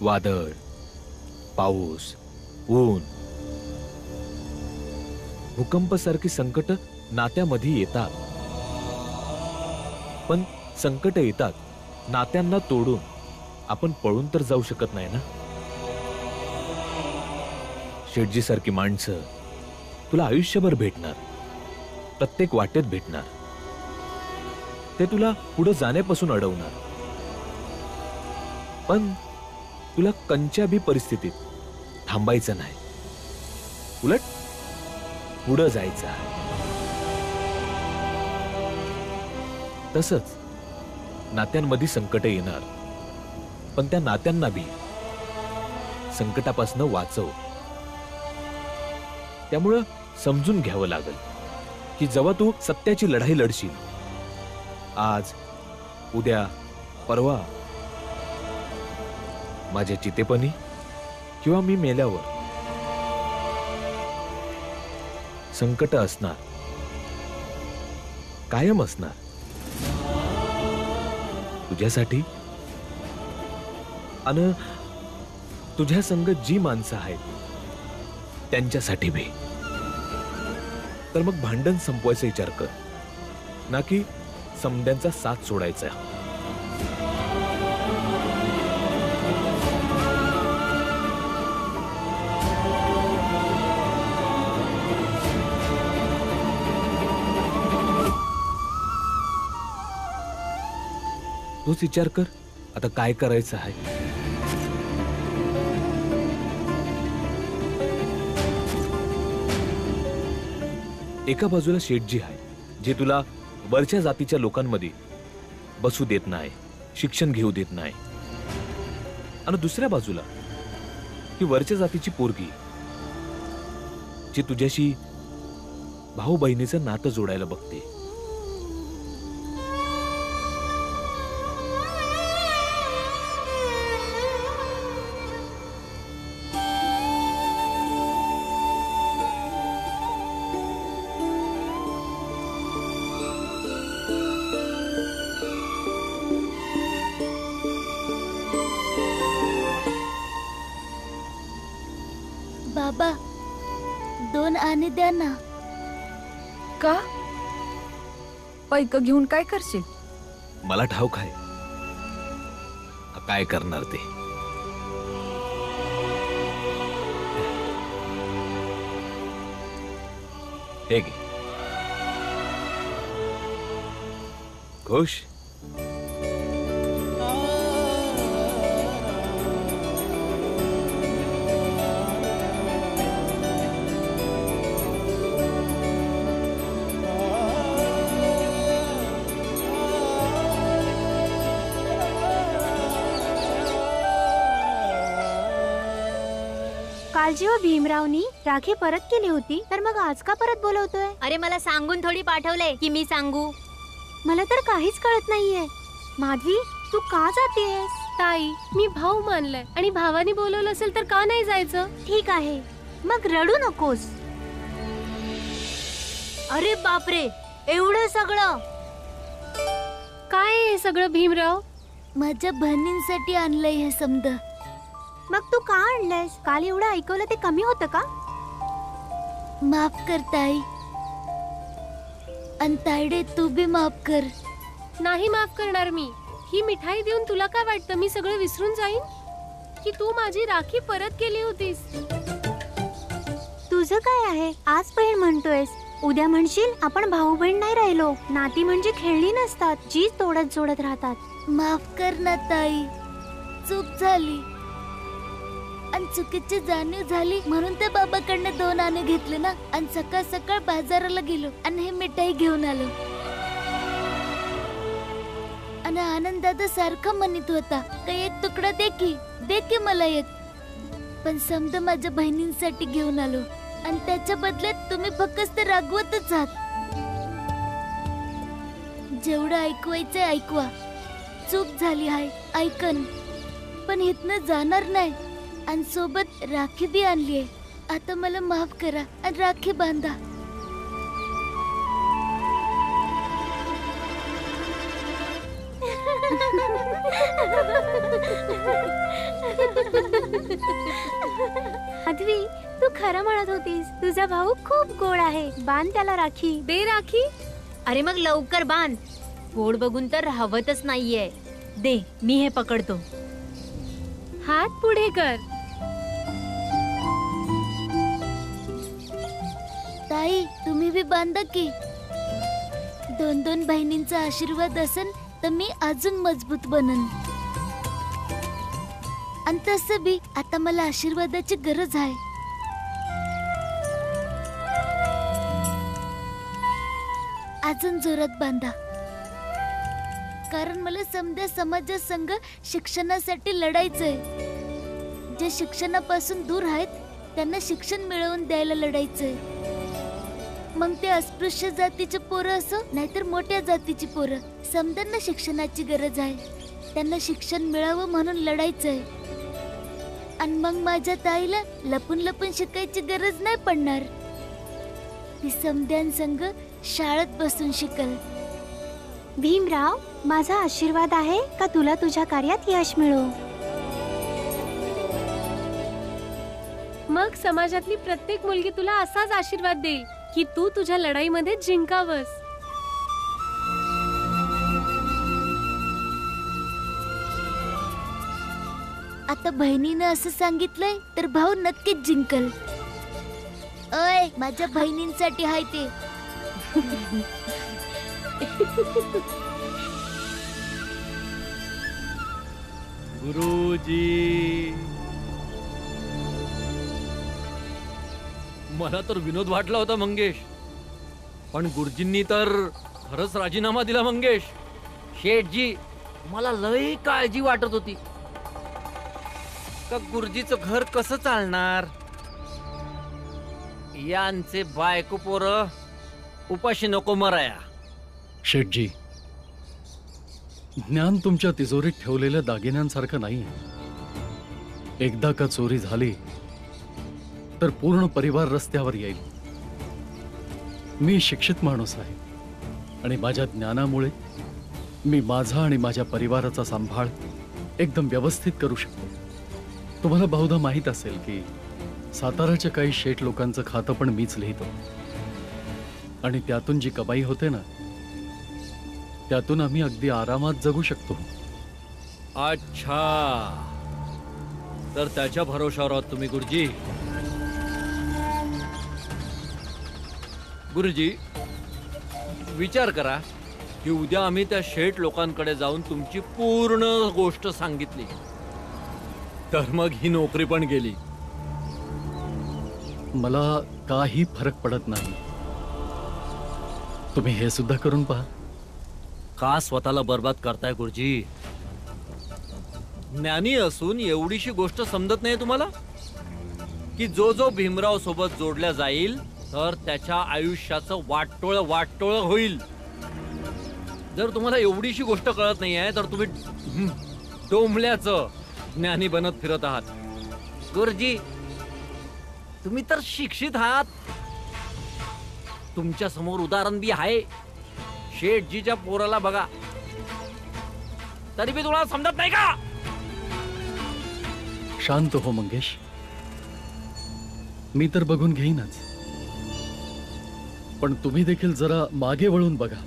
वादळ, पाऊस, ऊन, भूकंपासारखी संकट नात्यामध्ये येतात. पण संकट येतात, नात्यांना तोडून आपण पळून तर जाऊ शकत नाही ना. शेटजी सारखी माणसं तुला आयुष्यभर भेटणार, प्रत्येक वाटेत भेटणार. ते तुला पुढे जाण्यापासून अडवणार. पण तुला कंच्या बी परिस्थितीत थांबायचं नाही, उलट पुढे जायचं आहे. तसंच नात्यांमध्ये संकट येणार, पण त्या नात्यांना बी संकटापासून वाचव. त्यामुळं समजून घ्यावं लागेल की जेव्हा तू सत्याची लढाई लढशील, आज, उद्या, परवा, माझ्या चितेपणी किंवा मी मेल्यावर, संकट असणार, कायम असणार. तुझ्यासाठी आणि तुझ्या संगत जी माणसं आहेत त्यांच्यासाठी भी. तर मग भांडण संपवायचा विचार कर, ना की समद्यांचा साथ सोडायचा. तूच विचार कर आता काय करायचं आहे. एका बाजूला शेठजी आहे, जे तुला वरच्या जातीच्या लोकांमध्ये बसू देत नाही, शिक्षण घेऊ देत नाही. आणि दुसऱ्या बाजूला ही वरच्या जातीची पोरगी, जी तुझ्याशी भाऊ बहिणीचं नातं जोडायला बघते. बाबा, 2 आणे द्या ना. का? पैक घेऊन काय करशील? मला ठाऊक आहे काय करणार ते. हे घे. खुश? काल जेव्हा भीमरावनी राखी परत केली होती, तर मग आज का परत बोलवतोय? अरे मला सांगून थोडी पाठवलंय की मी सांगू. मला तर काहीच कळत नाहीये. माधवी, तू का जातेस? ताई, मी भाऊ मानलाय आणि भावानी बोलवलं असेल तर का नाही जायचं? ठीक आहे, मग रडू नकोस. अरे बापरे, एवढं सगळं? काय आहे हे सगळं भीमराव? माझ्या बहिणींसाठी आणलंय हे समद. मग तू का आणलंयस? काल एवढं ऐकवलं ते कमी होतं का? माफ कर ताई. आणि तायडे, तू बी माफ कर. नाही माफ करणार मी. ही मिठाई देऊन तुला काय वाटतं मी सगळं विसरून जाईन? की तू माझी राखी परत केली होतीस? तुझं काय आहे? आज बहीण म्हणतोयस, उद्या म्हणशील आपण भाऊ बहीण नाही राहिलो. नाती म्हणजे खेळणी नसतात, जी तोडत जोडत राहतात. माफ कर ना ताई, चूक झाली. आणि चुकीची जाणीव झाली म्हणून त्या बाबाकडनं 2 आणे घेतले ना. आणि सकाळ सकाळ बाजाराला गेलो आणि हे मिठाई घेऊन आलो. आणि आनंद दादा सारखा म्हणत होता का एक तुकडा दे की मला एक. पण समजा माझ्या बहिणींसाठी घेऊन आलो आणि त्याच्या बदल्यात तुम्ही फक्त रागवतच आहात. जेवढं ऐकवायचंय ऐकवा. चूक झाली आहे, ऐकन. पण इथनं जाणार नाही. आणि सोबत राखी बी आणलीये. आता मला माफ करा आणि राखी बांधा. माधवी, तू खरं म्हणत होतीस, तुझा भाऊ खूप गोड आहे. बांध त्याला राखी. दे राखी. अरे मग लवकर बांध. गोड बघून तर राहवतच नाहीये. दे, मी हे पकडतो. हात पुढे कर. ताई, तुम्ही बी बांधा की. 2 बहिणींचा आशीर्वाद असन तर मी अजून मजबूत बनन. आणि तसं बी आता मला आशीर्वादाची गरज आहे. अजून जोरात बांधा, कारण मला समजा समाजासंग शिक्षणासाठी लढायचंय. जे शिक्षणापासून दूर आहेत त्यांना शिक्षण मिळवून द्यायला लढायचंय. मग ते अस्पृश्य जातीचे पोरं असो नाहीतर मोठ्या जातीची पोरं, समजांना शिक्षणाची गरज आहे. त्यांना शिक्षण मिळावं म्हणून लढायचंय. आणि मग माझ्या ताईला लपून लपून शिकायची गरज नाही पडणार. ती समद्यांसंग शाळेत बसून शिकल. भीमराव, माझा आशीर्वाद आहे का तुला तुझ्या कार्यात यश मिळो. मग समाजातली प्रत्येक मुलगी तुला असाच आशीर्वाद देईल की तू तुझ्या लढाईमध्ये जिंकावस. आता बहिणीनं असं सांगितलंय तर भाऊ नक्कीच जिंकल. अय, माझ्या बहिणींसाठी हाय ते. गुरुजी, मला तर विनोद वाटला होता मंगेश, पण गुरुजींनी तर खरंच राजीनामा दिला. मंगेश शेठजी, मला लई काळजी वाटत होती का गुरुजीचं घर कसं चालणार. यांचे बायको पोरं उपाशी नको मराया. शेठजी, ज्ञान तुमच्या तिजोरीत ठेवलेल्या दागिन्यांसारखं नाही. एकदा का चोरी झाली तर पूर्ण परिवार रस्त्यावर येईल. मी शिक्षित माणूस आहे आणि माझ्या ज्ञानामुळे मी माझा आणि माझ्या परिवाराचा सांभाळ एकदम व्यवस्थित करू शकतो. तुम्हाला बहुधा माहीत असेल की साताराच्या काही शेठ लोकांचं खातं पण मीच लिहितो आणि त्यातून जी कमाई होते ना, त्यातून आम्ही अगदी आरामात जगू शकतो. अच्छा, तर त्याच्या भरोशावर आहात तुम्ही गुरुजी. गुरुजी, विचार करा की उद्या आम्ही त्या शेठ लोकांकडे जाऊन तुमची पूर्ण गोष्ट सांगितली तर मग ही नोकरी पण गेली. मला काही फरक पडत नाही. तुम्ही हे सुद्धा करून पहा. का स्वतःला बर्बाद करताय गुरुजी? ज्ञानी असून एवढीशी गोष्ट समजत नाही तुम्हाला की जो जो भीमराव सोबत जोडल्या जाईल तर त्याच्या आयुष्याचं वाटोळ होईल. जर तुम्हाला एवढीशी गोष्ट कळत नाही आहे तर तुम्ही डोंबल्याचं ज्ञानी बनत फिरत आहात. गुरुजी, तुम्ही तर शिक्षित आहात. तुमच्या समोर उदाहरण बी आहे. शेठजीच्या पोराला बघा, तरी बी तुम्हाला समजत नाही का? शांत हो मंगेश, मी तर बघून घेईनच, पण तुम्ही देखील जरा मागे वळून बघा.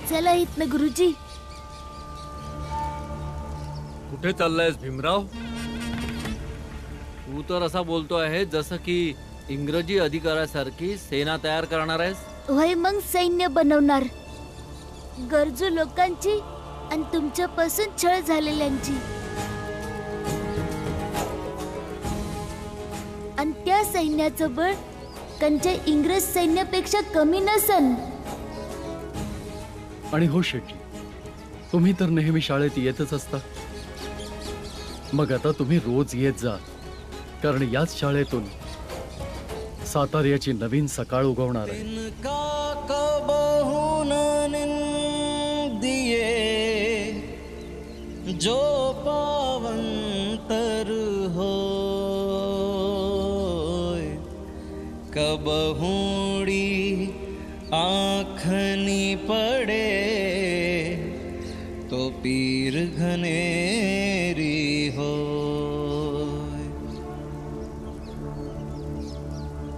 चला इथनं गुरुजी. कुठे चाललायस भीमराव? तू तर असा बोलतो आहे जसं की इंग्रजी अधिकाऱ्यासारखी सेना तयार करणार आहेस. होय, मग सैन्य बनवणार. गरजू लोकांची आणि तुमच्यापासून छळ झालेल्यांची. आणि त्या सैन्याचं बळ कंच्या इंग्रज सैन्यापेक्षा कमी नसन. आणि हो शेठजी, तुम्ही तर नेहमी शाळेत येतच असता. मग आता तुम्ही रोज येत जा, कारण याच शाळेतून सातार्याची नवीन सकाळ उगवणार आहे. जो पावन तर होय, कब हूड़ी आँखनी पड़े तो पीर घनेरी हो.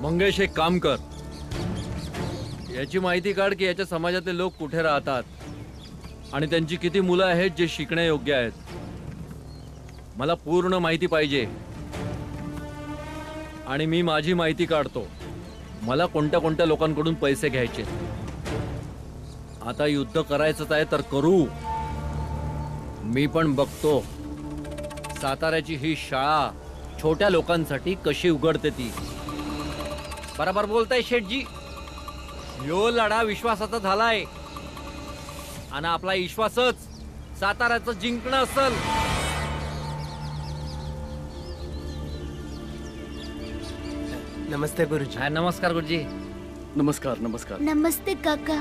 मंगेश, एक काम कर, याची माहिती काढ की याच्या समाजातले लोक कुठे राहतात आणि त्यांची किती मुलं आहेत जे शिकण्यायोग्य आहेत. मला पूर्ण माहिती पाहिजे आणि मी माझी माहिती काढतो. मला कोणत्या कोणत्या लोकांकडून पैसे घ्यायचे. आता युद्ध करायचंच आहे तर करू. मी पण बघतो साताऱ्याची ही शाळा छोट्या लोकांसाठी कशी उघडते ती. बरोबर बोलताय शेठजी. यो लढा विश्वासाचा झालाय आणि आपला विश्वासच साताऱ्याचं जिंकणं असल. नमस्ते गुरुजी. नमस्कार गुरुजी. नमस्कार नमस्कार. नमस्ते काका.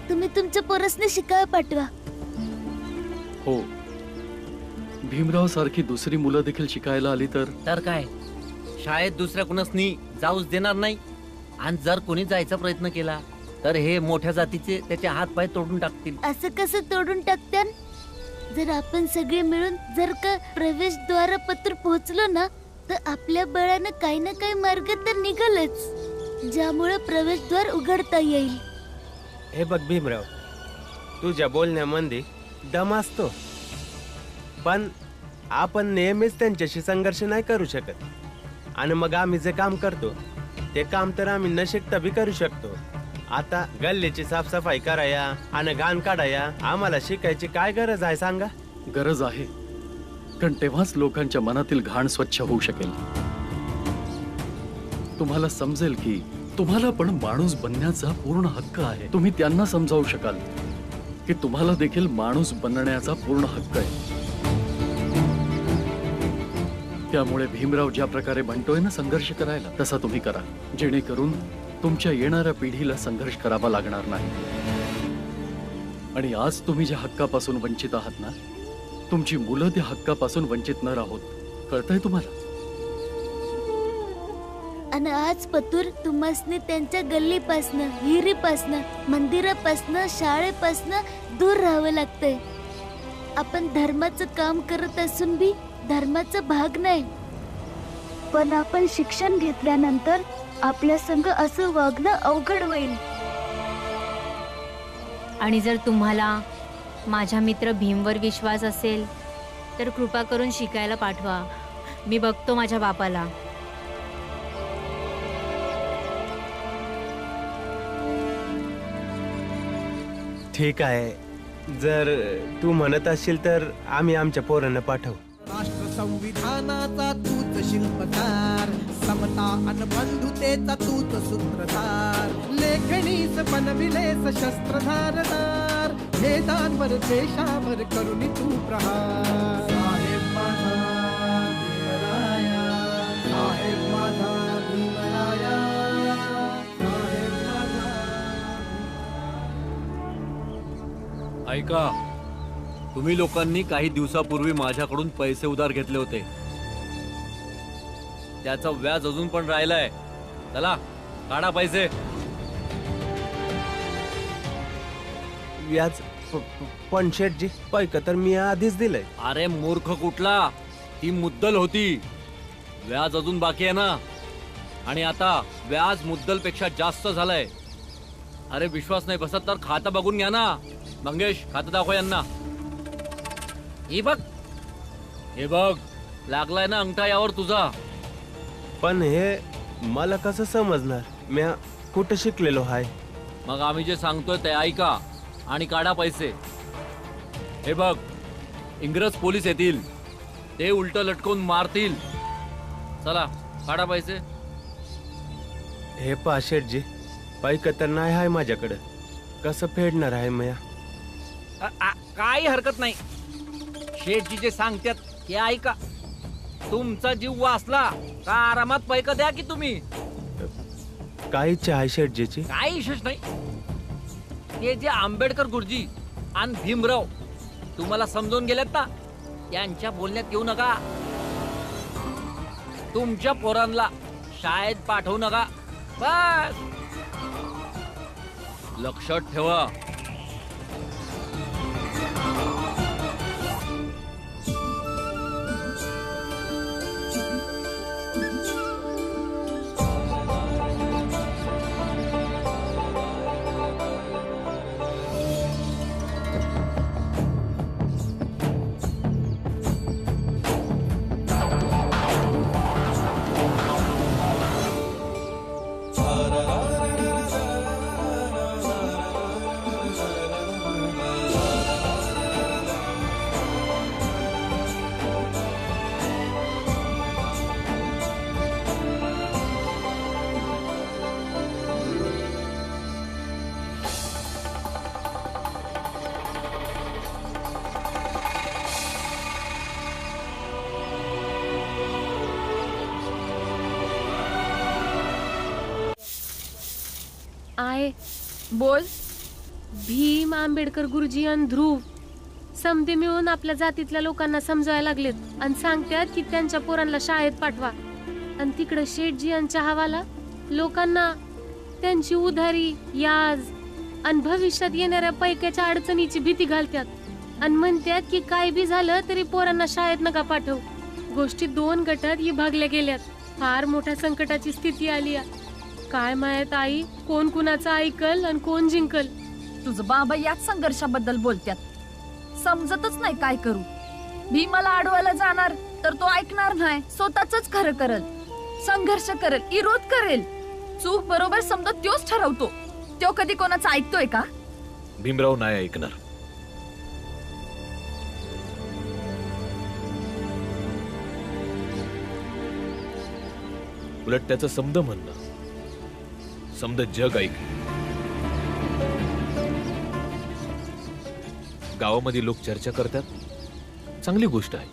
तुम्ही तुमच्या पोरसने शिकायला पाठवा. हो, भीमराव सारखी दुसरी मुलं देखील शिकायला आली तर काय शाळेत दुसऱ्या कुणासनी जाऊच देणार नाही. आणि जर कोणी जायचा प्रयत्न केला तर हे मोठ्या जातीचे त्याचे हात पाय तोडून टाकतील. असं कसं तोडून टाकत्यान? जर आपण सगळे मिळून जर का प्रवेशद्वारापत्र पोहोचलो ना तर आपल्या बळानं काही ना काही मार्ग तर निघालच, ज्यामुळे प्रवेशद्वार उघडता येईल. हे बघ भीमराव, तुझ्या बोलण्यामध्ये दम असतो, पण आपण नेहमीच त्यांच्याशी संघर्ष नाही करू शकत. आणि मग आम्ही जे काम करतो ते काम तर आम्ही न शिकता बी करू शकतो. आता गल्लीची साफसफाई कराया आणि घाण काढाया आम्हाला शिकायची काय गरज आहे सांगा? गरज आहे, कारण तेव्हाच लोकांच्या मनातील घाण स्वच्छ होऊ शकेल. तुम्हाला समजेल की तुम्हाला पण माणूस बनण्याचा पूर्ण हक्क आहे. तुम्ही त्यांना समजावू शकाल की तुम्हाला देखील माणूस बनण्याचा पूर्ण हक्क आहे. त्यामुळे भीमराव ज्या प्रकारे म्हणतोय ना संघर्ष करायला, तसा तुम्ही करा, जेणेकरून तुमच्या येणाऱ्या पिढीला संघर्ष करावा लागणार नाही. आणि आज तुम्ही ज्या हक्कापासून वंचित आहात ना, तुमची मुलं त्या हक्कापासून वंचित न राहोत. कळतंय तुम्हाला? आणि आज पतूर तुम्हासनी त्यांच्या गल्लीपासनं, हिरीपासनं, मंदिरापासनं, शाळेपासनं दूर राहावं लागतंय. आपण धर्माचं काम करत असून बी धर्माचा भाग नाही, पण आपण शिक्षण घेतल्यानंतर आपल्या संग असं वागणं अवघड होईल. आणि जर तुम्हाला माझ्या मित्र भीमवर विश्वास असेल तर कृपा करून शिकायला पाठवा. मी बघतो माझ्या बापाला. ठीक आहे, जर तू म्हणत असशील तर आम्ही आमच्या पोरांना पाठवू. राष्ट्र संविधानाचा तूच शिल्पकार, समता अन बंधुतेचा तूच सूत्रधार, लेखणीस बनविलेस शस्त्रधारदार, भेदांवर देशावर करुणी तू प्रहार. साहेब माझा भीमराया, साहेब माझा भीमराया, साहेब माझा. ऐका, तुम्ही लोकांनी काही दिवसापूर्वी माझ्याकडून पैसे उधार घेतले होते, त्याचं व्याज अजून पण राहिलंय. चला काढा पैसे. व्याज पण शेठजी, पैक तर मी आधीच दिलंय. अरे मूर्ख कुठला, ती मुद्दल होती, व्याज अजून बाकी आहे ना. आणि आता व्याज मुद्दलपेक्षा जास्त झालंय. अरे विश्वास नाही बसत तर खातं बघून घ्या ना. मंगेश, खातं दाखव यांना. हे बघ, हे बघ, लागलाय ना अंगठा यावर तुझा. पण हे मला कसं समजणार? मी कुठं शिकलेलो आहे? मग आम्ही जे सांगतोय ते ऐका आणि काढा पैसे. हे बघ, इंग्रज पोलीस येतील, ते उलट लटकवून मारतील. चला काढा पैसे. हे पहा शेठजी, पैक तर नाही आहे माझ्याकडे, कसं फेडणार आहे मया? काही हरकत नाही, शेठजी जे सांगतात ते ऐका. तुमचा जीव वाचला का आरामात पैका द्या की तुम्ही. काय इच्छा आहे शेठजीची? काही विशेष नाही. ते जे आंबेडकर गुरुजी आणि भीमराव तुम्हाला समजून गेलेत ना, त्यांच्या बोलण्यात येऊ नका. तुमच्या पोरांना शाळेत पाठवू नका. बस लक्षात ठेवा. आय बोल. भीम, आंबेडकर गुरुजी आणि ध्रुव समधी मिळून आपल्या जातीतल्या लोकांना समजायला लागलेत आणि सांगतात की त्यांच्या पोरांना शाळेत पाठवा. आणि तिकडे शेठजी यांच्या हवाला लोकांना त्यांची उधारी, याज आणि भविष्यात येणाऱ्या पैक्याच्या अडचणीची भीती घालतात आणि म्हणतात की काय बी झालं तरी पोरांना शाळेत नका पाठव. गोष्टी 2 गटात विभागल्या गेल्यात. फार मोठ्या संकटाची स्थिती आली आहे. काय माहित आई, कोण कुणाचं ऐकल आणि कोण जिंकल. तुझं बाबा याच संघर्षाबद्दल बोलत्यात. समजतच नाही काय करू. भीमाला अडवायला जाणार तर तो ऐकणार नाही, स्वतःच खरं करल, संघर्ष करेल, विरोध करेल. चूक बरोबर समजत तोच ठरवतो. तो कधी कोणाचं ऐकतोय का? भीमराव नाही ऐकणार. उलट त्याचं समद म्हणणं समद जग ऐकलं. गावामध्ये लोक चर्चा करतात, चांगली गोष्ट आहे.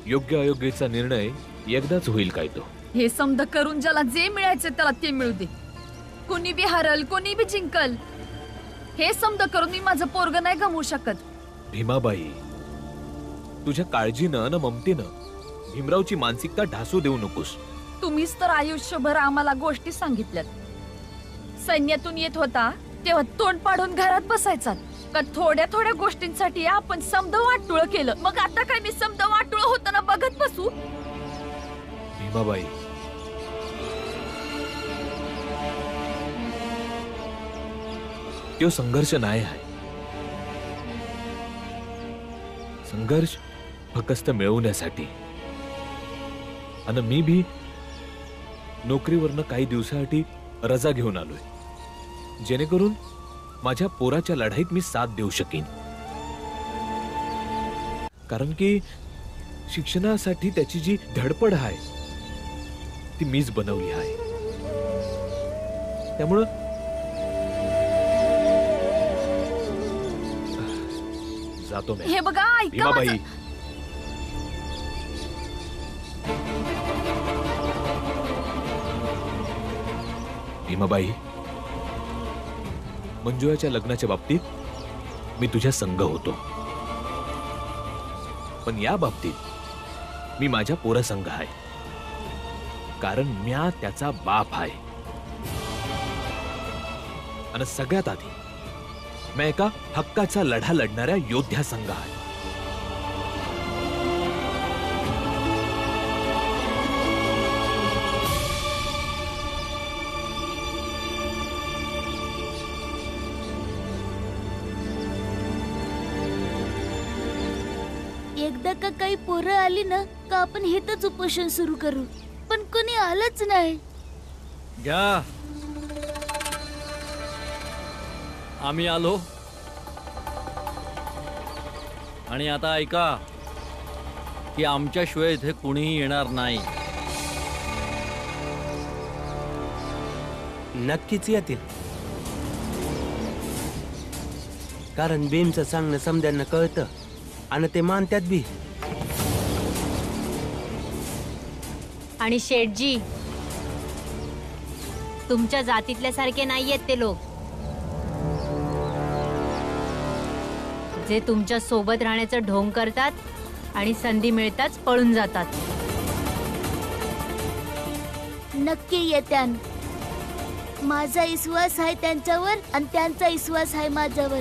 योग्य अयोग्याचा निर्णय एकदाच होईल काय तो. हे समद करून ज्याला जे मिळायचे त्याला ते मिळू दे. कोणी बी हरल, कोणी बी जिंकल. हे समद करून मी माझं पोरग नाही गमवू शकत. भीमाबाई, तुझ्या काळजीनं न ममतेनं भीमरावची मानसिकता ढासू देऊ नकोस. तुम्हीच तर आयुष्यभर आम्हाला गोष्टी सांगितल्यात. सैन्यातून येत होता तेव्हा तोंड पाडून घरात बसायचा का थोड्या थोड्या गोष्टींसाठी आपण समद वाटुळ केलं. मग आता काय मी समद वाटुळ होताना बघत बसू? भीमाबाई, तो संघर्ष नाही आहे. संघर्ष फक्त मिळवण्यासाठी. आणि मी भी नोकरीवरनं काही दिवसासाठी रजा घेऊन आलोय, जेणेकरून माझ्या पोराच्या लढाईत मी साथ देऊ शकेन. कारण की शिक्षणासाठी त्याची जी धडपड आहे ती मीच बनवली आहे. त्यामुळं जातो मी. हे बघा, ऐका भीमाबाई, माझं. भीमाबाई, मंजुळाच्या लग्नाच्या बाबतीत मी तुझ्या संग होतो, पण या बाबतीत मी माझ्या पोरासंग आहे. कारण म्या त्याचा बाप आहे. आणि सगळ्यात आधी मी एका हक्काचा लढा लढणाऱ्या योद्ध्या संघ आहे. एकदा का काही पोरं आली ना का आपण हेच उपोषण सुरू करू, पण कोणी आलंच नाही. घ्या, आम्ही आलो. आणि आता ऐका की आमच्याशिवाय इथे कुणीही येणार नाही. नक्कीच येतील. कारण भीमचं सांगणं समद्यांना कळतं आणि ते मानतात बी. आणि शेठजी, तुमच्या जातीतल्या सारखे नाहीयेत ते लोक, जे तुमच्या सोबत राहण्याचं ढोंग करतात आणि संधी मिळताच पळून जातात. नक्की येत्यान. माझा विश्वास आहे त्यांच्यावर आणि त्यांचा विश्वास आहे माझ्यावर.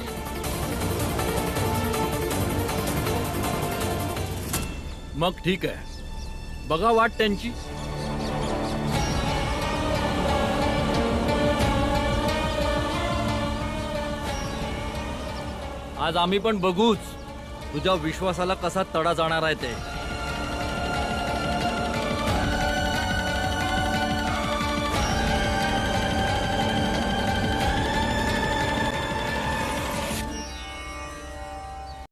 मग ठीक आहे, बघा वाट त्यांची. आज आम्ही पण बघूच तुझ्या विश्वासाला कसा तडा जाणार आहे ते.